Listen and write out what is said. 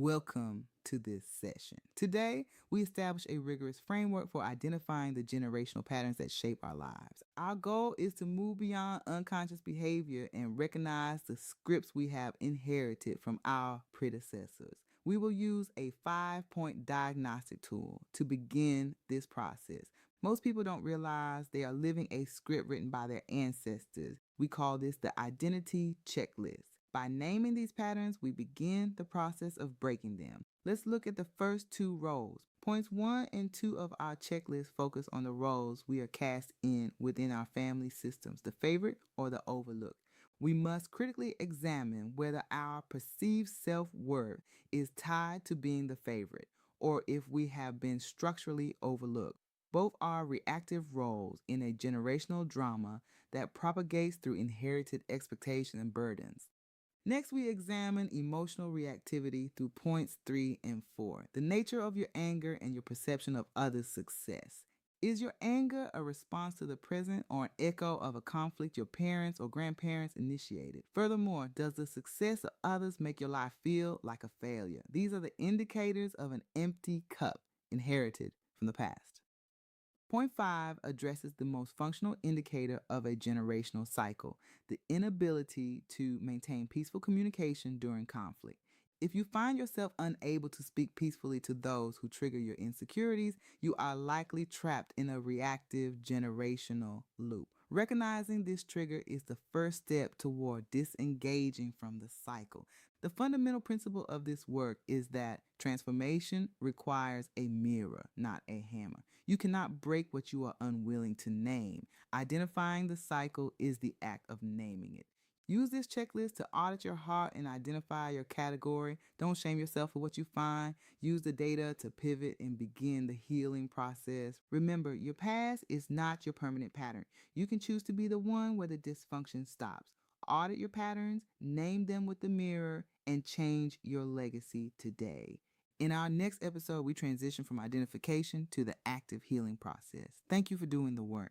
Welcome to this session. Today, we establish a rigorous framework for identifying the generational patterns that shape our lives. Our goal is to move beyond unconscious behavior and recognize the scripts we have inherited from our predecessors. We will use a 5-point diagnostic tool to begin this process. Most people don't realize they are living a script written by their ancestors. We call this the identity checklist. By naming these patterns, we begin the process of breaking them. Let's look at the first two roles. Points 1 and 2 of our checklist focus on the roles we are cast in within our family systems, the favorite or the overlooked. We must critically examine whether our perceived self-worth is tied to being the favorite or if we have been structurally overlooked. Both are reactive roles in a generational drama that propagates through inherited expectations and burdens. Next, we examine emotional reactivity through points 3 and 4, the nature of your anger and your perception of others' success. Is your anger a response to the present or an echo of a conflict your parents or grandparents initiated? Furthermore, does the success of others make your life feel like a failure? These are the indicators of an empty cup inherited from the past. Point 5 addresses the most functional indicator of a generational cycle, the inability to maintain peaceful communication during conflict. If you find yourself unable to speak peacefully to those who trigger your insecurities, you are likely trapped in a reactive generational loop. Recognizing this trigger is the first step toward disengaging from the cycle. The fundamental principle of this work is that transformation requires a mirror, not a hammer. You cannot break what you are unwilling to name. Identifying the cycle is the act of naming it. Use this checklist to audit your heart and identify your category. Don't shame yourself for what you find. Use the data to pivot and begin the healing process. Remember, your past is not your permanent pattern. You can choose to be the one where the dysfunction stops. Audit your patterns, name them with the mirror, and change your legacy today. In our next episode, we transition from identification to the active healing process. Thank you for doing the work.